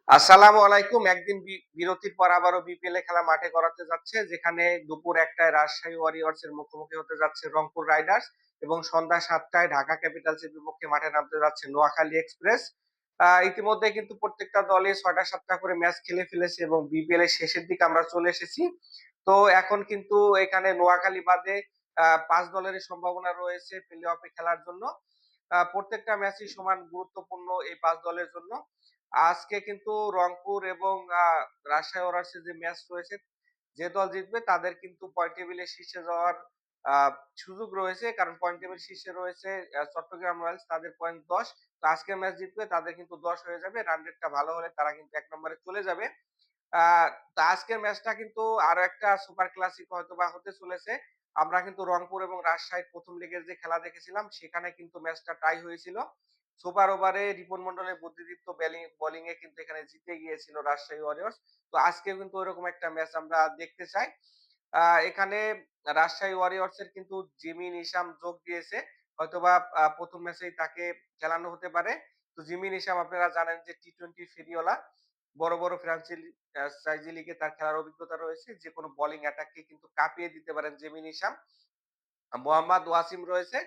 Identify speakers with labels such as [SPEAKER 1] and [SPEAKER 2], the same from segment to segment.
[SPEAKER 1] আসসালামু আলাইকুম। একদিন বিরতির পর আবারও বিপিএল এ খেলা মাঠে গড়াতে যাচ্ছে। যেখানে দুপুর ১ টায় রাজশাহী ওয়ারিয়র্স এর মুখোমুখি হতে যাচ্ছে রংপুর রাইডার্স এবং সন্ধ্যা ৭ টায় ঢাকা ক্যাপিটালস এর বিপক্ষে মাঠে নামতে যাচ্ছে নোয়াখালী এক্সপ্রেস। ইতিমধ্যে কিন্তু প্রত্যেকটা দলই ৬ টা ৭ টা করে ম্যাচ খেলে ফেলেছে এবং বিপিএল এর শেষের দিকে আমরা চলে এসেছি। তো এখন কিন্তু এখানে নোয়াখালী বাদে ৫ দলেরই সম্ভাবনা রয়েছে প্লে অফে খেলার জন্য। প্রত্যেকটা ম্যাচই সমান গুরুত্বপূর্ণ এই ৫ দলের জন্য। আজকে কিন্তু রংপুর এবং রাজশাহী ওয়ারিয়র্স এর যে ম্যাচ রয়েছে, যে দল জিতবে তাদের কিন্তু পয়েন্ট টেবিলে শীর্ষে যাওয়ার আ সুযোগ রয়েছে। কারণ পয়েন্ট টেবিল শীর্ষে রয়েছে চট্টগ্রাম রয়্যালস, তাদের পয়েন্ট ১০। তো আজকের ম্যাচ জিতবে তাদের কিন্তু ১০ হয়ে যাবে। রান রেটটা ভালো হলে তারা কিন্তু ১ নম্বরে চলে যাবে। আ তো আজকের ম্যাচটা কিন্তু আরো একটা সুপার ক্লাসিক হয়তোবা হতে চলেছে। আমরা কিন্তু রংপুর এবং রাজশাহীর ১ম লেগের যে খেলা দেখেছিলাম সেখানে কিন্তু ম্যাচটা টাই হয়েছিল। সুপার ওভারে রিপন মন্ডলের বুদ্ধিদীপ্ত বোলিং এ কিন্তু এখানে জিতে গিয়েছিল রাজশাহী ওয়ারিয়র্স। তো আজকেও কিন্তু ওইরকম একটা ম্যাচ আমরা দেখতে চাই। আ এখানে রাজশাহী ওয়ারিয়র্স এর কিন্তু জিমি নিশাম যোগ দিয়েছে। হয়তোবা ১ম ম্যাচেই তাকে খেলানো হতে পারে। তো জিমি নিশাম আপনারা জানেন যে টি-টোয়েন্টি ফেরিওয়ালা। বড়, বড় ফ্র্যাঞ্চাইজি লিগে তার খেলার অভিজ্ঞতা রয়েছে। যেকোনো বোলিং অ্যাটাক কে কিন্তু কাঁপিয়ে দিতে পারেন জেমি নিশাম। মোহাম্মদ ওয়াসিম রয়েছে।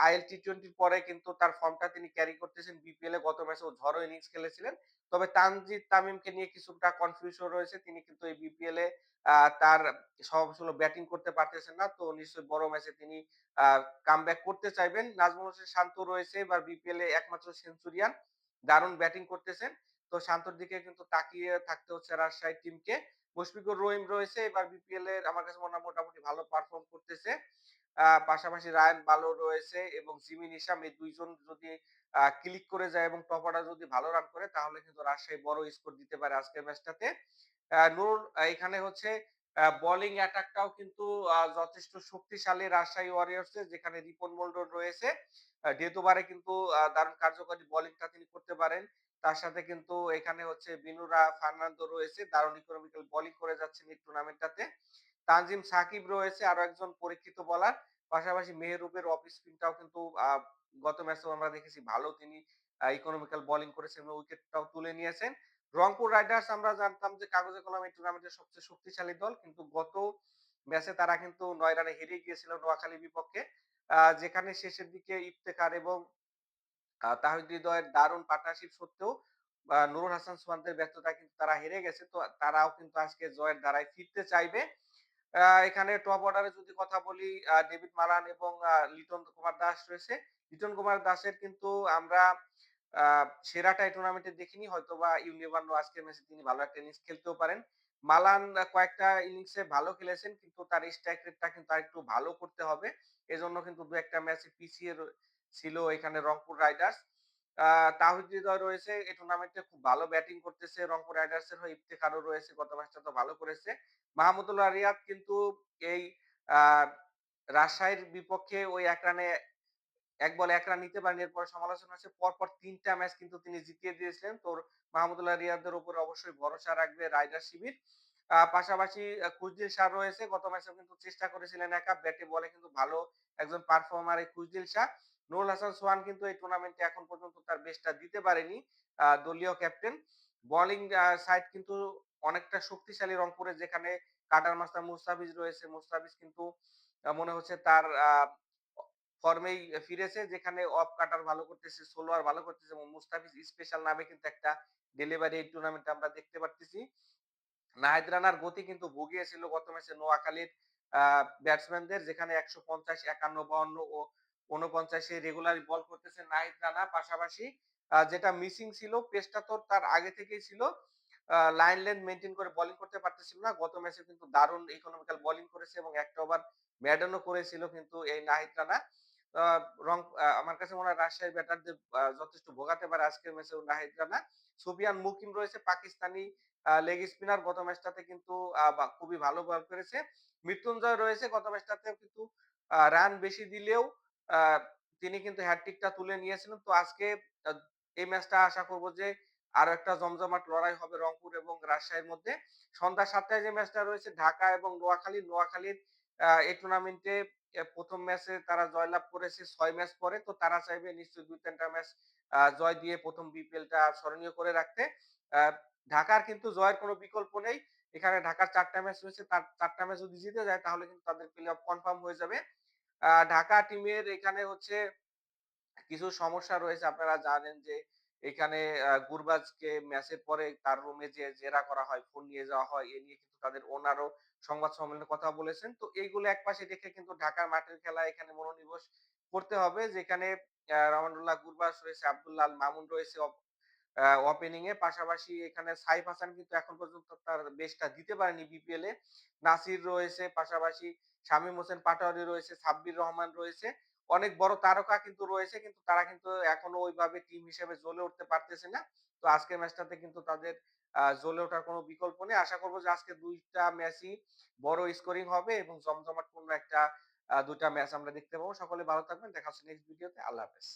[SPEAKER 1] আইএল টি-টোয়েন্টির পরে কিন্তু তার ফর্মটা তিনি ক্যারি করতেছেন। বিপিএল এ গত ম্যাচেও ঝড়ো ইনিংস খেলেছিলেন। তবে তানজিদ তামিমকে নিয়ে কিছুটা কনফিউশন রয়েছে। তিনি কিন্তু এই বিপিএল এ তার স্বভাবসুলভ ব্যাটিং করতে পারতেছেন না। তো নিশ্চয়ই বড় ম্যাচে তিনি আ কামব্যাক করতে চাইবেন। নাজমুল হোসেন শান্ত রয়েছে এবার বিপিএল এ একমাত্র সেঞ্চুরিয়ান। দারুণ ব্যাটিং করতেছেন। তো শান্তর দিকে কিন্তু তাকিয়ে থাকতে হচ্ছে রাজশাহী টিমকে। মুশফিকুর রহিম রয়েছে এবার বিপিএল এর আমার কাছে মনে হয় মোটামুটি ভালো পারফর্ম করতেছে। পাশাপাশি রায়ান বালো রয়েছে এবং জিমি নিশাম এই ২ জন যদি ক্লিক করে যায় এবং টপ অর্ডার যদি ভালো রান করে তাহলে কিন্তু রাজশাহী বড় স্কোর দিতে পারে আজকের ম্যাচটাতে। নুরুল এখানে হচ্ছে বোলিং অ্যাটাকটাও কিন্তু যথেষ্ট শক্তিশালী রাজশাহী ওয়ারিয়র্স এর, যেখানে রিপন মন্ডল রয়েছে। ডেথ ওভারে কিন্তু দারুণ কার্যকরী বোলিংটা তিনি করতে পারেন। তার সাথে কিন্তু এখানে হচ্ছে বিনুরা ফার্নান্দো রয়েছে। দারুণ ইকোনমিক্যাল বোলিং করে যাচ্ছেন এই টুর্নামেন্টটাতে। তানজিম সাকিব রয়েছে আরো একজন পরীক্ষিত বোলার। পাশাপাশি মেহরুবের অফ স্পিনটাও কিন্তু গত ম্যাচেও আমরা দেখেছি ভালো তিনি ইকোনমিক্যাল বোলিং করেছেন এবং উইকেটটাও তুলে নিয়েছেন। রংপুর রাইডার্স আমরা জানতাম যে কাগজে কলমে এই টুর্নামেন্টের সবচেয়ে শক্তিশালী দল। কিন্তু গত ম্যাচে তারা কিন্তু ৯ রানে হেরে গিয়েছিল নোয়াখালীর বিপক্ষে। যেখানে শেষের দিকে ইফতেখার এবং তাহিদ হৃদয়ের দারুণ পার্টনারশিপ সত্ত্বেও নুরুল হাসান সোহানদের ব্যর্থতায় কিন্তু তারা হেরে গেছে। তো তারাও কিন্তু আজকে জয়ের ধারায় ফিরতে চাইবে। এখানে টপ অর্ডারে যদি কথা বলি ডেভিড মালান এবং লিটন কুমার দাস রয়েছে। লিটন কুমার দাসের কিন্তু আমরা আ সেরাটা এই টুর্নামেন্টে দেখিনি। হয়তোবা ইউ নেভার নো আজকের ম্যাচে তিনি ভালো একটা ইনিংস খেলতেও পারেন। মালান কয়েকটা ইনিংসে ভালো খেলেছেন কিন্তু তার স্ট্রাইক রেটটা কিন্তু আরেকটু ভালো করতে হবে। এজন্য কিন্তু ২-১ টা ম্যাচে পিছিয়ে ছিল এখানে রংপুর রাইডার্স। আ তাহিদ হৃদয় রয়েছে এই টুর্নামেন্টে খুব ভালো ব্যাটিং করতেছে। রংপুর রাইডার্স এর হয়ে ইফতেখারও রয়েছে। গত ম্যাচটা তো ভালো করেছে। মাহমুদুল্লাহ রিয়াদ কিন্তু এই আ রাজশাহীর বিপক্ষে ওই ১ রানে ১ বলে ১ রান নিতে পারেনি। এরপরে সমালোচনা আছে পরপর ৩ টা ম্যাচ কিন্তু তিনি জিতিয়ে দিয়েছিলেন। তো মাহমুদুল্লাহ রিয়াদের উপরে অবশ্যই ভরসা রাখবে রাইডার শিবির। পাশাপাশি খুশদিল শাহ রয়েছে। গত ম্যাচেও কিন্তু চেষ্টা করেছিলেন একা। ব্যাটে বলে কিন্তু ভালো একজন পারফর্মার এই খুশদিল শাহ। নুরুল হাসান সোহান কিন্তু এই টুর্নামেন্টে এখন পর্যন্ত তার বেস্টটা দিতে পারেনি। দলীয় ক্যাপ্টেন। বোলিং সাইড কিন্তু অনেকটা শক্তিশালী রংপুরে, যেখানে কাটার মাস্টার মুস্তাফিজ রয়েছে। মুস্তাফিজ কিন্তু মনে হচ্ছে তার ফর্মেই ফিরেছে, যেখানে অফ কাটার ভালো করতেছে, সোলোয়ার ভালো করতেছে এবং মুস্তাফিজ স্পেশাল নামে কিন্তু একটা ডেলিভারি এই টুর্নামেন্টে আমরা দেখতে পারতেছি। নাহিদ রানার গতি কিন্তু ভুগিয়েছিল গত ম্যাচে নোয়াখালীর আ ব্যাটসম্যানদের, যেখানে ১৫০, ৫১, ৫২ ও ৪৯ এ রেগুলারই বল করতেছেন নাহিদ রানা। পাশাপাশি যেটা মিসিং ছিল, পেসটা তো তার আগে থেকেই ছিল। লাইন লেন্থ মেইনটেইন করে বোলিং করতে পারতেছিল না। গত ম্যাচে কিন্তু দারুণ ইকোনমিক্যাল বোলিং করেছে এবং একটা ওভার মেডেনও করেছিল কিন্তু এই নাহিদ রানা। আ আমার কাছে মনে হয় রাজশাহী ব্যাটারদের যথেষ্ট ভোগাতে পারে আজকের ম্যাচেও নাহিদ রানা। সুফিয়ান মুকিম রয়েছে পাকিস্তানি লেগ স্পিনার। গত ম্যাচটাতে কিন্তু খুবই ভালো বল করেছে। মৃত্যুঞ্জয় রয়েছে, গত ম্যাচটাতেও কিন্তু রান বেশি দিলেও আ তিনি কিন্তু হ্যাটট্রিকটা তুলে নিয়েছিলেন। তো আজকে আ এই ম্যাচটা আশা করব যে আরো একটা জমজমাট লড়াই হবে রংপুর এবং রাজশাহীর মধ্যে। সন্ধ্যা ৭ টায় যে ম্যাচটা রয়েছে ঢাকা এবং নোয়াখালী। নোয়াখালীর এই টুর্নামেন্টে ১ম ম্যাচে তারা জয়লাভ করেছে ৬ ম্যাচ পরে। তো তারা চাইবে নিশ্চয়ই ২-৩ টা ম্যাচ জয় দিয়ে ১ম বিপিএল টা স্মরণীয় করে রাখতে। আ ঢাকার কিন্তু জয়ের কোনো বিকল্প নেই। এখানে ঢাকার ৪ টা ম্যাচ রয়েছে। তার ৪ টা ম্যাচ যদি জিতে যায় তাহলে কিন্তু তাদের প্লে অফ কনফার্ম হয়ে যাবে। ঢাকা টিমের এখানে হচ্ছে কিছু সমস্যা রয়েছে। আপনারা জানেন যে এখানে গুরবাজকে ম্যাচের পরে তার রুমে যেয়ে জেরা করা হয়, ফোন নিয়ে যাওয়া হয়। এ নিয়ে কিন্তু তাদের ওনারও সংবাদ সম্মেলনে কথা বলেছেন। তো এইগুলো একপাশে রেখে কিন্তু ঢাকার মাঠের খেলা এখানে মনোনিবেশ করতে হবে। যেখানে রমানুল্লাহ গুরবাজ রয়েছে, আব্দুল্লাহ আল মামুন রয়েছে ওপেনিং এ। পাশাপাশি এখানে সাইফ হাসান কিন্তু এখন পর্যন্ত তার বেস্টটা দিতে পারেনি বিপিএল এ। নাসির রয়েছে, পাশাপাশি শামীম হোসেন পাটোয়ারি রয়েছে, সাব্বির রহমান রয়েছে। অনেক বড় তারকা কিন্তু রয়েছে কিন্তু তারা কিন্তু এখনো ওইভাবে টিম হিসেবে জ্বলে উঠতে পারতেছে না। তো আজকের ম্যাচটাতে কিন্তু তাদের জ্বলে ওঠার কোনো বিকল্প নেই। আশা করব যে আজকে ২ টা ম্যাচই বড় স্কোরিং হবে এবং জমজমাটপূর্ণ একটা ২ টা ম্যাচ আমরা দেখতে পাবো। সকলে ভালো থাকবেন। দেখা হচ্ছে নেক্সট ভিডিওতে। আল্লাহ হাফেজ।